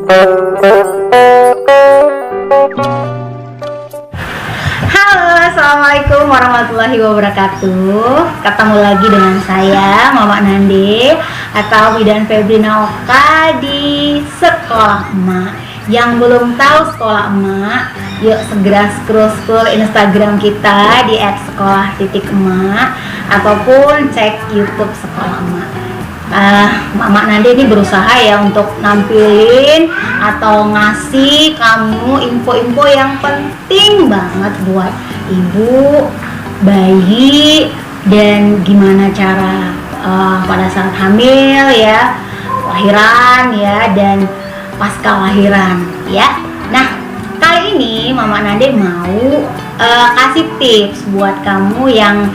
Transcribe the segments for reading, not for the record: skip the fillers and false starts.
Halo, assalamualaikum warahmatullahi wabarakatuh. Ketemu lagi dengan saya, Mama Nande atau Bidan Febrina Oka di Sekolah Emak. Yang belum tahu Sekolah Emak, yuk segera scroll Instagram kita di @sekolah.emak ataupun cek YouTube Sekolah Emak. Mama Nande ini berusaha ya untuk nampilin atau ngasih kamu info-info yang penting banget buat ibu, bayi, dan gimana cara pada saat hamil ya, lahiran ya, dan pasca lahiran ya. Nah, kali ini Mama Nande mau kasih tips buat kamu yang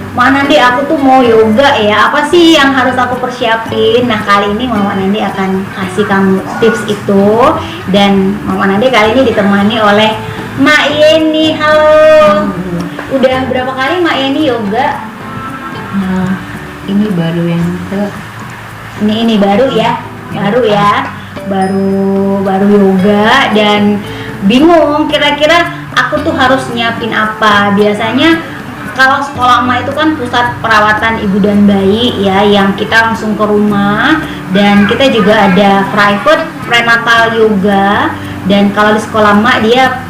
Mama Nande aku tuh mau yoga ya, apa sih yang harus aku persiapin. Nah, kali ini Mama Nande akan kasih kamu tips itu. Dan Mama Nande kali ini ditemani oleh Mak Yeni. Halo. Udah berapa kali Mak Yeni yoga? Nah, ini baru yang Ini baru ya. Baru yoga dan bingung kira-kira aku tuh harus nyiapin apa. Biasanya kalau Sekolah Emak itu kan pusat perawatan ibu dan bayi ya, yang kita langsung ke rumah, dan kita juga ada private prenatal yoga. Dan kalau di Sekolah Emak dia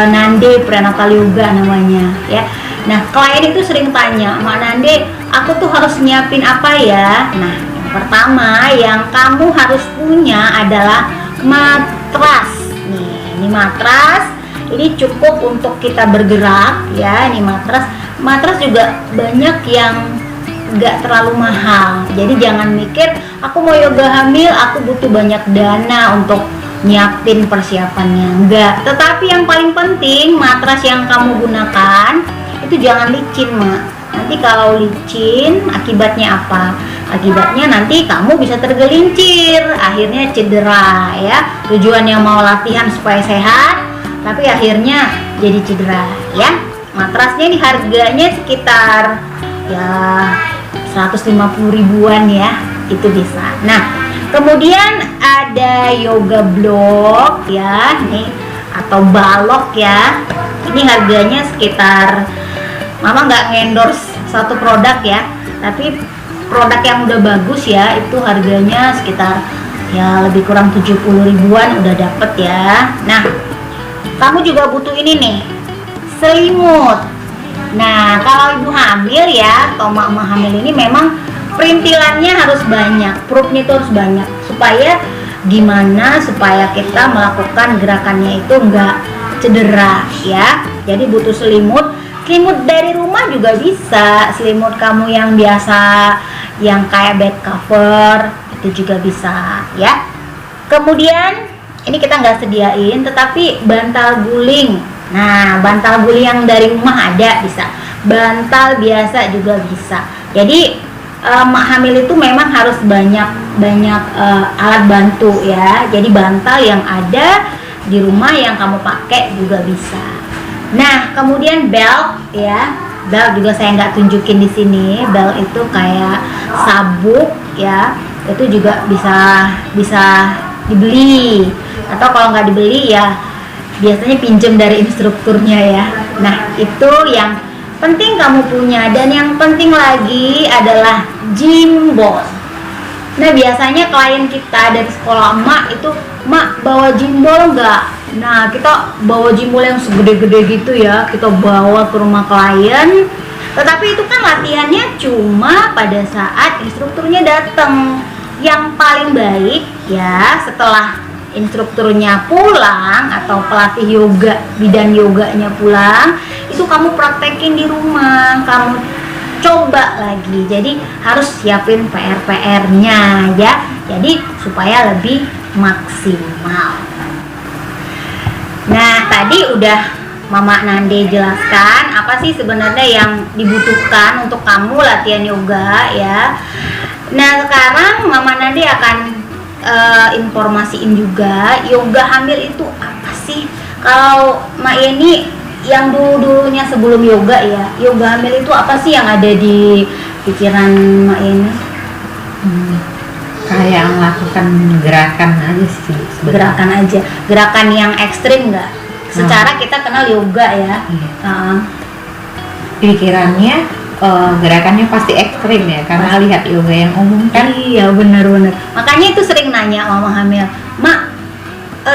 Nande prenatal yoga namanya ya. Nah, klien itu sering tanya, Mak Nande, aku tuh harus nyiapin apa ya? Nah, yang pertama yang kamu harus punya adalah matras. Nih, ini matras. Ini cukup untuk kita bergerak ya. Ini matras juga banyak yang nggak terlalu mahal. Jadi jangan mikir aku mau yoga hamil, aku butuh banyak dana untuk nyiapin persiapannya. Enggak. Tetapi yang paling penting, matras yang kamu gunakan itu jangan licin, Mak. Nanti kalau licin akibatnya apa? Akibatnya nanti kamu bisa tergelincir, akhirnya cedera ya. Tujuannya mau latihan supaya sehat, tapi akhirnya jadi cedera ya. Matrasnya ini harganya sekitar ya 150 ribuan ya, itu bisa. Nah, kemudian ada yoga block ya, nih, atau balok ya. Ini harganya sekitar, Mama nggak ngendorse satu produk ya, tapi produk yang udah bagus ya, itu harganya sekitar ya lebih kurang 70 ribuan udah dapet ya. Nah, kamu juga butuh ini nih, selimut. Nah, kalau ibu hamil ya, atau mama hamil ini memang perintilannya harus banyak, perutnya itu harus banyak. Supaya gimana? Supaya kita melakukan gerakannya itu enggak cedera ya. Jadi butuh selimut. Selimut dari rumah juga bisa. Selimut kamu yang biasa, yang kayak bed cover, itu juga bisa ya. Kemudian ini kita nggak sediain, tetapi bantal guling. Nah, bantal guling yang dari rumah ada bisa. Bantal biasa juga bisa. Jadi mak hamil itu memang harus banyak alat bantu ya. Jadi bantal yang ada di rumah yang kamu pakai juga bisa. Nah, kemudian belt ya. Belt juga saya nggak tunjukin di sini. Belt itu kayak sabuk ya. Itu juga bisa dibeli, atau kalau nggak dibeli ya biasanya pinjem dari instrukturnya ya. Nah, itu yang penting kamu punya. Dan yang penting lagi adalah gimbal. Nah, biasanya klien kita dari Sekolah Emak itu, Mak bawa gimbal nggak? Nah, kita bawa gimbal yang segede-gede gitu ya, kita bawa ke rumah klien. Tetapi itu kan latihannya cuma pada saat instrukturnya datang. Yang paling baik ya, setelah instrukturnya pulang atau pelatih yoga, bidan yoganya pulang, itu kamu praktekin di rumah, kamu coba lagi. Jadi harus siapin PR-nya ya, jadi supaya lebih maksimal. Nah, tadi udah Mama Nande jelaskan apa sih sebenarnya yang dibutuhkan untuk kamu latihan yoga ya. Nah, sekarang Mama Nande akan informasiin juga yoga hamil itu apa sih. Kalau Mak Yeni yang dulunya sebelum yoga ya, yoga hamil itu apa sih yang ada di pikiran Mak Yeni? Kayak melakukan gerakan aja sih sebenarnya. Gerakan aja, gerakan yang ekstrim nggak? Secara kita kenal yoga ya. Iya. Heeh. Pikirannya gerakannya pasti ekstrim ya, karena lihat yoga yang umum kan. Iya benar-benar. Makanya itu sering nanya mama hamil, Mak,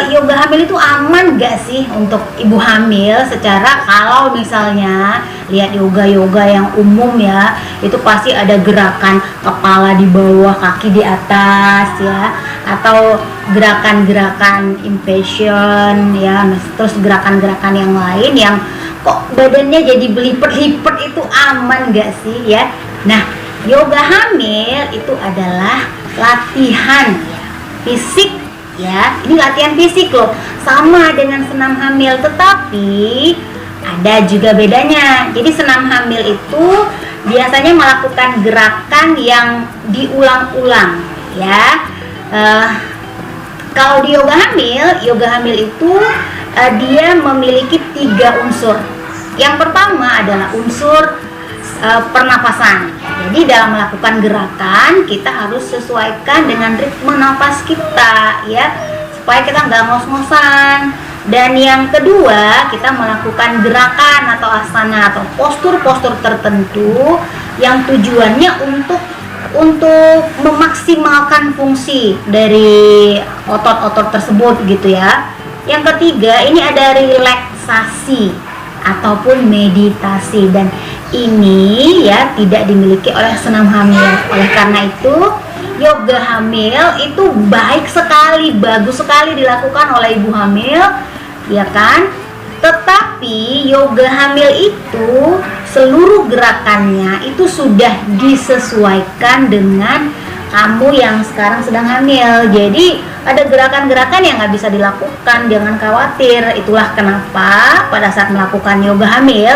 yoga hamil itu aman gak sih untuk ibu hamil? Secara kalau misalnya lihat yoga yang umum ya, itu pasti ada gerakan kepala di bawah, kaki di atas ya, atau gerakan-gerakan impatient ya, terus gerakan-gerakan yang lain yang kok badannya jadi belipet-lipet, itu aman gak sih ya? Nah, yoga hamil itu adalah latihan ya, fisik ya. Ini latihan fisik loh, sama dengan senam hamil, tetapi ada juga bedanya. Jadi senam hamil itu biasanya melakukan gerakan yang diulang-ulang ya. Kalau di yoga hamil itu dia memiliki 3 unsur. Yang pertama adalah unsur pernapasan. Jadi dalam melakukan gerakan kita harus sesuaikan dengan ritme nafas kita ya, supaya kita nggak ngos-ngosan. Dan yang kedua, kita melakukan gerakan atau asana atau postur-postur tertentu yang tujuannya untuk memaksimalkan fungsi dari otot-otot tersebut gitu ya. Yang ketiga, ini ada relaksasi ataupun meditasi, dan ini ya tidak dimiliki oleh senam hamil. Oleh karena itu, yoga hamil itu baik sekali, bagus sekali dilakukan oleh ibu hamil, ya kan? Tetapi yoga hamil itu seluruh gerakannya itu sudah disesuaikan dengan kamu yang sekarang sedang hamil. Jadi ada gerakan-gerakan yang nggak bisa dilakukan, jangan khawatir. Itulah kenapa pada saat melakukan yoga hamil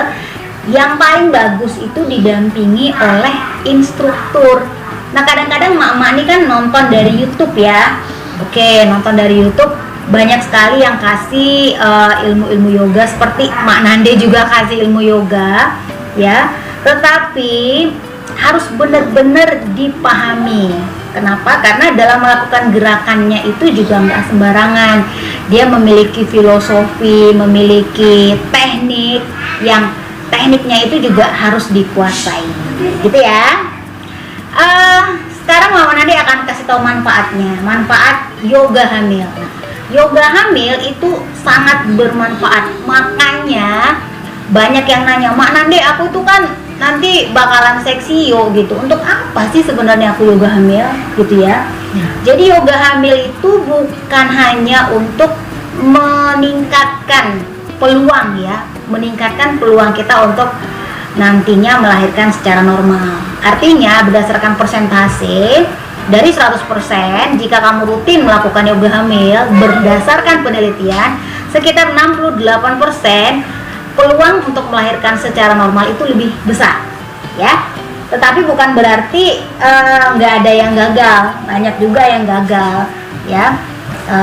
yang paling bagus itu didampingi oleh instruktur. Nah, kadang-kadang mak-mak ini kan nonton dari YouTube ya. Oke, nonton dari YouTube banyak sekali yang kasih ilmu-ilmu yoga, seperti Mak Nande juga kasih ilmu yoga ya. Tetapi harus benar-benar dipahami. Kenapa? Karena dalam melakukan gerakannya itu juga nggak sembarangan. Dia memiliki filosofi, memiliki teknik, yang tekniknya itu juga harus dikuasai, gitu ya. Sekarang Mama Nandi akan kasih tahu manfaatnya. Manfaat yoga hamil. Yoga hamil itu sangat bermanfaat. Makanya banyak yang nanya, Mak Nandi, aku tuh kan nanti bakalan seksi yo gitu. Untuk apa sih sebenarnya aku yoga hamil gitu ya? Jadi yoga hamil itu bukan hanya untuk meningkatkan peluang ya, meningkatkan peluang kita untuk nantinya melahirkan secara normal. Artinya berdasarkan persentase dari 100%, jika kamu rutin melakukan yoga hamil, berdasarkan penelitian sekitar 68% peluang untuk melahirkan secara normal itu lebih besar ya. Tetapi bukan berarti nggak ada yang gagal, banyak juga yang gagal ya.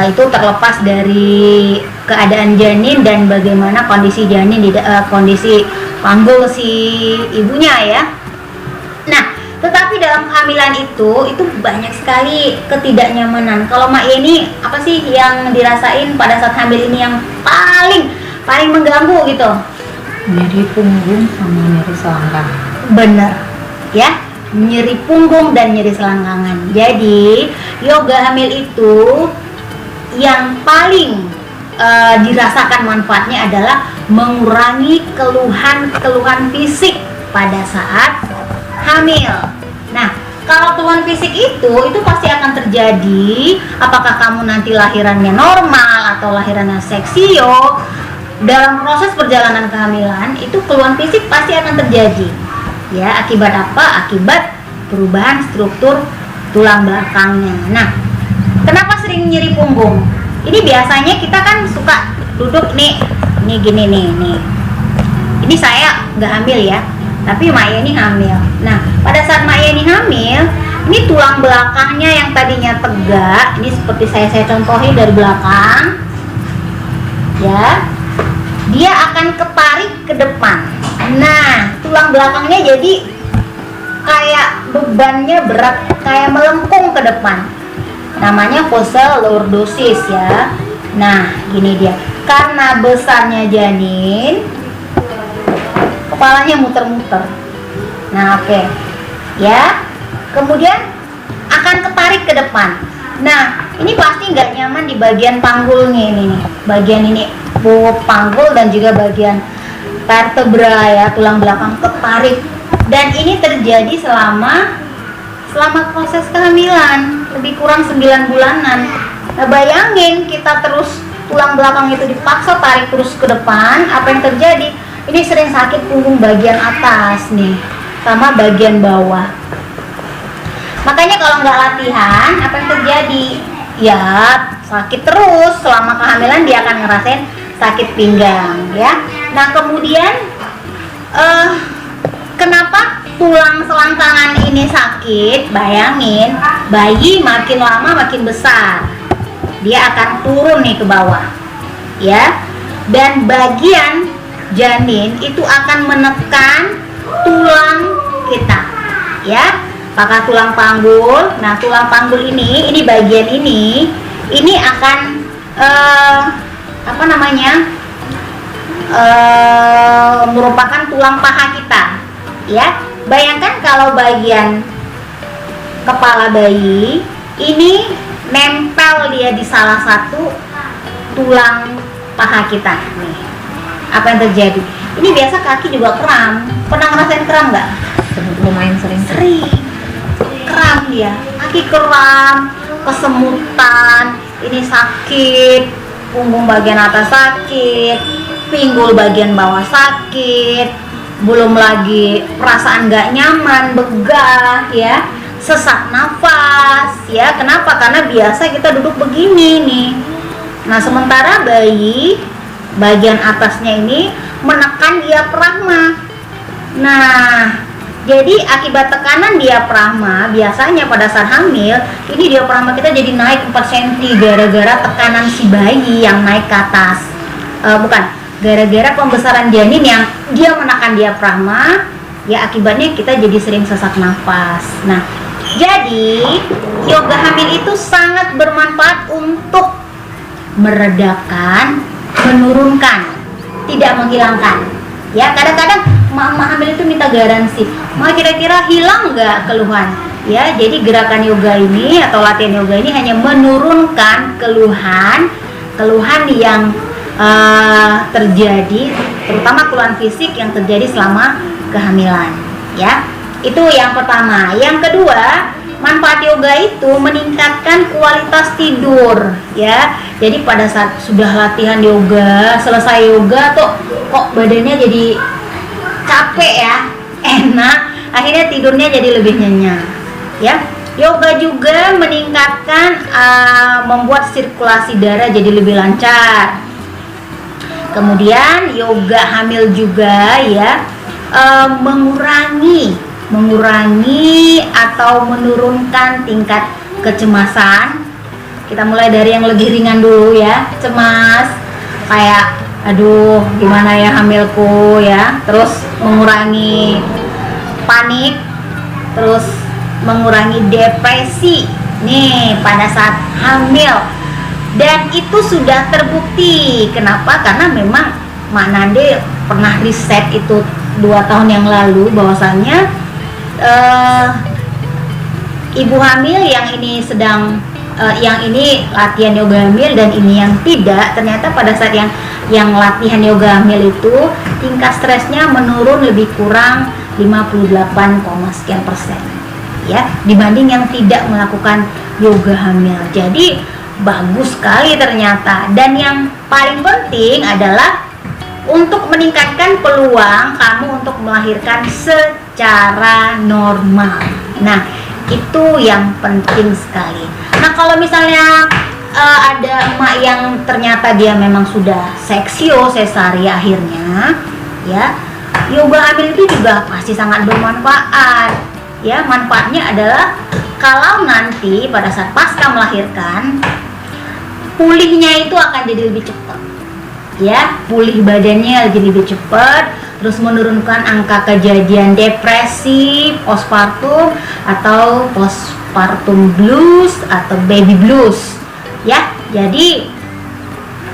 Itu terlepas dari keadaan janin dan bagaimana kondisi janin di kondisi panggul si ibunya ya. Nah, tetapi dalam kehamilan itu banyak sekali ketidaknyamanan. Kalau Mak Yeni, apa sih yang dirasain pada saat hamil ini yang paling mengganggu gitu? Nyeri punggung sama nyeri selangkangan. Bener ya, nyeri punggung dan nyeri selangkangan. Jadi yoga hamil itu yang paling dirasakan manfaatnya adalah mengurangi keluhan fisik pada saat hamil. Nah, kalau keluhan fisik itu pasti akan terjadi. Apakah kamu nanti lahirannya normal atau lahirannya seksio, dalam proses perjalanan kehamilan itu keluhan fisik pasti akan terjadi ya. Akibat apa? Akibat perubahan struktur tulang belakangnya. Nah, kenapa sering nyeri punggung? Ini biasanya kita kan suka duduk nih gini nih. Ini saya nggak hamil ya, tapi Mak Yeni hamil. Nah, pada saat Mak Yeni hamil, ini tulang belakangnya yang tadinya tegak, ini seperti saya contohin dari belakang ya, dia akan ketarik ke depan. Nah, tulang belakangnya jadi kayak bebannya berat, kayak melengkung ke depan. namanya pose lordosis ya. Nah, gini dia. Karena besarnya janin, kepalanya muter-muter. Nah, oke. Ya. Kemudian akan ketarik ke depan. Nah, ini pasti nggak nyaman di bagian panggulnya ini nih. Bagian ini panggul dan juga bagian vertebra ya, tulang belakang ketarik. Dan ini terjadi selama proses kehamilan, lebih kurang 9 bulanan. Nah, bayangin kita terus tulang belakang itu dipaksa tarik terus ke depan, apa yang terjadi? Ini sering sakit punggung bagian atas nih, sama bagian bawah. Makanya kalau nggak latihan, apa yang terjadi? Ya sakit terus selama kehamilan, dia akan ngerasain sakit pinggang ya. Nah kemudian kenapa tulang selangkangan ini sakit? Bayangin, bayi makin lama makin besar, dia akan turun nih ke bawah ya, dan bagian janin itu akan menekan tulang kita ya, apakah tulang panggul. Nah tulang panggul ini bagian ini akan merupakan tulang paha kita ya. Bayangkan kalau bagian kepala bayi ini nempel dia di salah satu tulang paha kita nih, apa yang terjadi? Ini biasa kaki juga kram. Pernah ngerasain kram nggak? Lumayan sering. Kram dia, kaki kram, kesemutan, ini sakit, punggung bagian atas sakit, pinggul bagian bawah sakit, belum lagi perasaan nggak nyaman, begah ya, sesak nafas ya. Kenapa? Karena biasa kita duduk begini nih. Nah sementara bayi bagian atasnya ini menekan diafragma. Nah jadi akibat tekanan diafragma, biasanya pada saat hamil ini diafragma kita jadi naik 4 cm gara-gara tekanan si bayi yang naik ke atas. Gara-gara pembesaran janin yang dia menekan diafragma, ya akibatnya kita jadi sering sesak nafas. Nah, jadi yoga hamil itu sangat bermanfaat untuk meredakan, menurunkan, tidak menghilangkan. Ya, kadang-kadang mama hamil itu minta garansi, "Ma, kira-kira hilang nggak keluhan?" Ya, jadi gerakan yoga ini atau latihan yoga ini hanya menurunkan keluhan yang terjadi, terutama keluhan fisik yang terjadi selama kehamilan. Ya, itu yang pertama. Yang kedua, manfaat yoga itu meningkatkan kualitas tidur. Ya, jadi pada saat sudah latihan yoga, selesai yoga tuh kok badannya jadi capek ya, enak, akhirnya tidurnya jadi lebih nyenyak. Ya, yoga juga meningkatkan, membuat sirkulasi darah jadi lebih lancar. Kemudian yoga hamil juga ya, mengurangi atau menurunkan tingkat kecemasan. Kita mulai dari yang lebih ringan dulu ya, cemas kayak aduh gimana ya hamilku ya, terus mengurangi panik, terus mengurangi depresi nih pada saat hamil. Dan itu sudah terbukti. Kenapa? Karena memang Mak Nade pernah riset itu 2 tahun yang lalu bahwasannya ibu hamil yang ini sedang yang ini latihan yoga hamil dan ini yang tidak, ternyata pada saat yang latihan yoga hamil itu tingkat stresnya menurun lebih kurang 58,sekian% ya, dibanding yang tidak melakukan yoga hamil. Jadi bagus sekali ternyata. Dan yang paling penting adalah untuk meningkatkan peluang kamu untuk melahirkan secara normal. Nah, itu yang penting sekali. Nah, kalau misalnya ada emak yang ternyata dia memang sudah seksio sesaria akhirnya, ya, yoga hamil itu juga pasti sangat bermanfaat. Ya, manfaatnya adalah kalau nanti pada saat pasca melahirkan, pulihnya itu akan jadi lebih cepat. Ya, pulih badannya jadi lebih cepat, terus menurunkan angka kejadian depresi postpartum atau postpartum blues atau baby blues ya. Jadi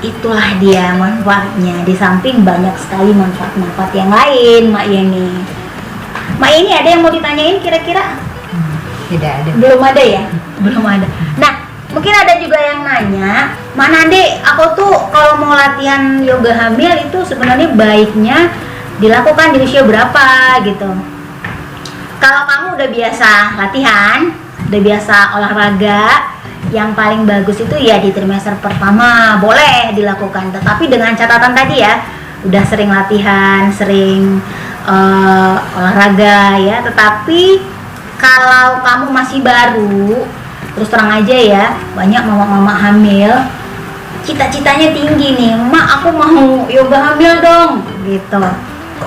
itulah dia manfaatnya, di samping banyak sekali manfaat-manfaat yang lain. Mak Yeni, Mak Yeni ada yang mau ditanyain kira-kira? Tidak ada. Belum ada ya? Belum ada. Nah, mungkin ada juga yang nanya, Mak Nande, aku tuh kalau mau latihan yoga hamil itu sebenarnya baiknya dilakukan di usia berapa gitu. Kalau kamu udah biasa latihan, udah biasa olahraga, yang paling bagus itu ya di trimester pertama boleh dilakukan, tetapi dengan catatan tadi ya, udah sering latihan, sering olahraga ya. Tetapi kalau kamu masih baru, terus terang aja ya, banyak mama-mama hamil cita-citanya tinggi nih, Mak aku mau yoga hamil dong gitu.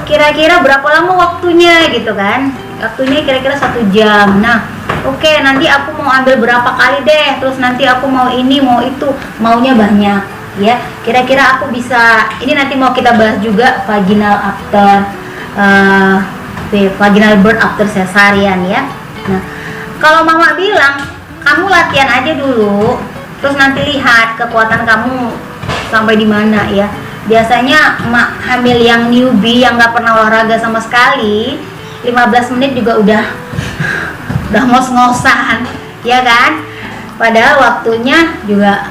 Kira-kira berapa lama waktunya gitu kan? Waktunya kira-kira 1 jam. Nah, oke, nanti aku mau ambil berapa kali deh, terus nanti aku mau ini mau itu, maunya banyak ya. Kira-kira aku bisa, ini nanti mau kita bahas juga vaginal birth after cesarean ya. Nah, kalau mama bilang kamu latihan aja dulu, terus nanti lihat kekuatan kamu sampai di mana ya. Biasanya emak hamil yang newbie yang nggak pernah olahraga sama sekali, 15 menit juga udah ngos-ngosan ya kan. Padahal waktunya juga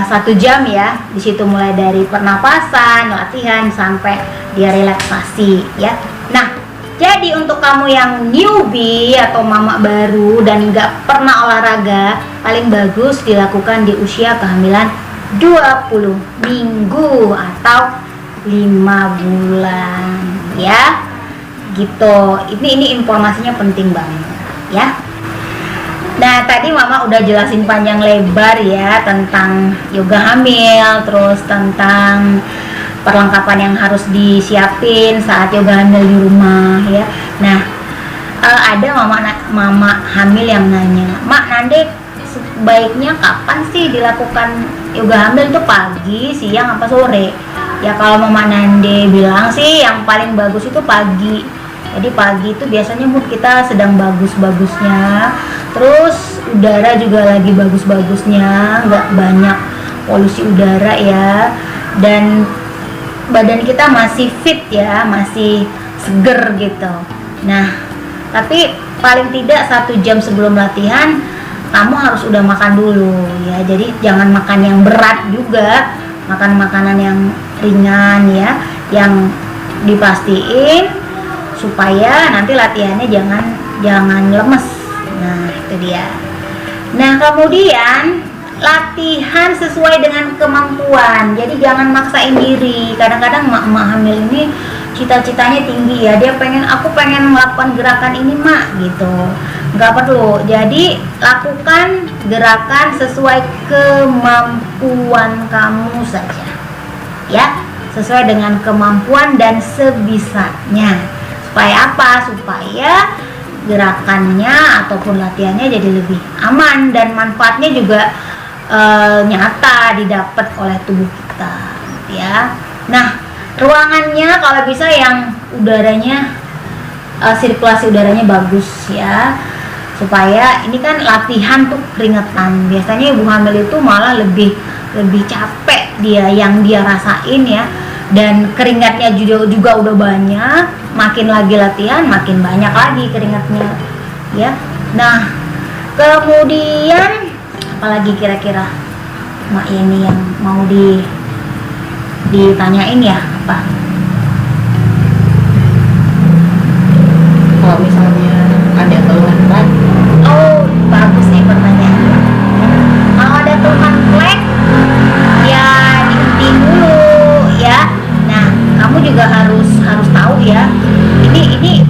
1 jam ya. Di situ mulai dari pernapasan, latihan sampai dia relaksasi ya. Nah, jadi untuk kamu yang newbie atau mama baru dan nggak pernah olahraga, paling bagus dilakukan di usia kehamilan 20 minggu atau 5 bulan ya. Gitu. Ini informasinya penting banget ya. Nah, tadi mama udah jelasin panjang lebar ya tentang yoga hamil, terus tentang perlengkapan yang harus disiapin saat yoga hamil di rumah ya. Nah, ada mama hamil yang nanya, Mak Nande sebaiknya kapan sih dilakukan yoga hamil, itu pagi, siang, apa sore? Ya kalau Mama Nande bilang sih yang paling bagus itu pagi. Jadi pagi itu biasanya mood kita sedang bagus-bagusnya, terus udara juga lagi bagus-bagusnya, nggak banyak polusi udara ya, dan badan kita masih fit ya, masih seger gitu. Nah, tapi paling tidak 1 jam sebelum latihan kamu harus udah makan dulu ya. Jadi jangan makan yang berat juga, makan makanan yang ringan ya, yang dipastiin supaya nanti latihannya jangan lemes. Nah, itu dia. Nah, kemudian latihan sesuai dengan kemampuan. Jadi jangan maksain diri. Kadang-kadang emak-emak hamil ini cita-citanya tinggi ya, dia aku pengen melakukan gerakan ini Mak gitu. Nggak perlu. Jadi lakukan gerakan sesuai kemampuan kamu saja ya, sesuai dengan kemampuan dan sebisanya. Supaya apa? Supaya gerakannya ataupun latihannya jadi lebih aman dan manfaatnya juga nyata didapat oleh tubuh kita ya. Nah, ruangannya kalau bisa yang udaranya sirkulasi udaranya bagus ya, supaya ini kan latihan tuh keringetan. Biasanya ibu hamil itu malah lebih capek yang dia rasain ya, dan keringatnya juga udah banyak. Makin lagi latihan makin banyak lagi keringatnya ya. Nah, kemudian apalagi kira-kira Mak ini yang mau ditanyain ya, apa? Kalau misalnya ada keluhan flek, Oh, bagus nih pertanyaannya. Kalau ada keluhan flek ya dihentiin dulu ya. Nah, kamu juga harus tahu ya, ini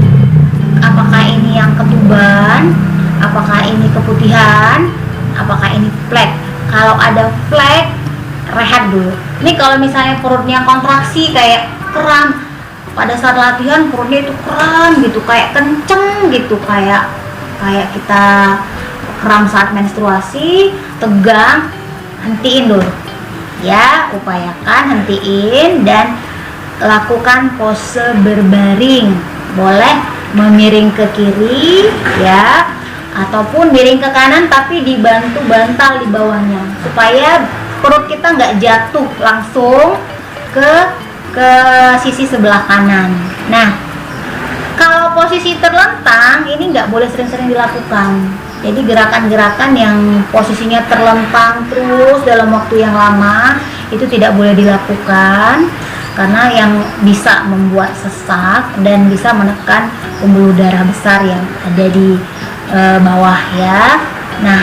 apakah ini yang ketuban, apakah ini keputihan, apakah ini flek. Kalau ada flek, rehat dulu. Ini kalau misalnya perutnya kontraksi kayak kram, pada saat latihan perutnya itu kram gitu, kayak kenceng gitu, kayak kita kram saat menstruasi, tegang, hentiin dulu ya. Upayakan hentiin dan lakukan pose berbaring. Boleh memiring ke kiri ya, ataupun miring ke kanan tapi dibantu bantal di bawahnya supaya perut kita nggak jatuh langsung ke sisi sebelah kanan. Nah, kalau posisi terlentang ini nggak boleh sering-sering dilakukan. Jadi gerakan-gerakan yang posisinya terlentang terus dalam waktu yang lama itu tidak boleh dilakukan karena yang bisa membuat sesak dan bisa menekan pembuluh darah besar yang ada di bawah ya. Nah,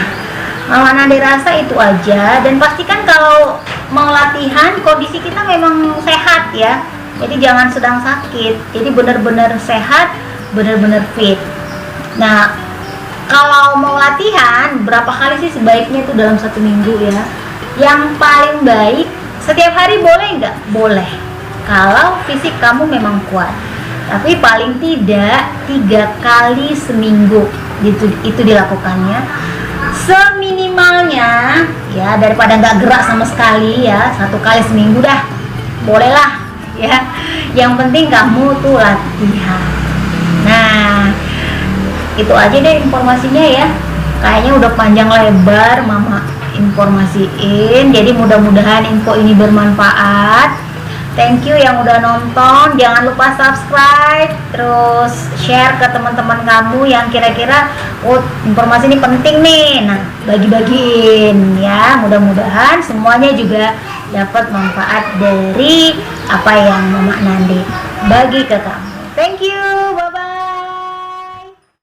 mana dirasa itu aja, dan pastikan kalau mau latihan kondisi kita memang sehat ya. Jadi jangan sedang sakit. Jadi benar-benar sehat, benar-benar fit. Nah, kalau mau latihan berapa kali sih sebaiknya itu dalam 1 minggu ya? Yang paling baik setiap hari boleh nggak? Boleh. Kalau fisik kamu memang kuat. Tapi paling tidak 3 kali seminggu itu dilakukannya. Seminimalnya ya, daripada nggak gerak sama sekali ya, 1 kali seminggu dah. Bolehlah ya. Yang penting kamu tuh latihan. Nah, itu aja deh informasinya ya. Kayaknya udah panjang lebar mama informasiin. Jadi mudah-mudahan info ini bermanfaat. Thank you yang udah nonton. Jangan lupa subscribe, terus share ke teman-teman kamu yang kira-kira informasi ini penting nih. Nah, bagi-bagiin ya. Mudah-mudahan semuanya juga dapat manfaat dari apa yang Mama Nandi bagi ke kamu.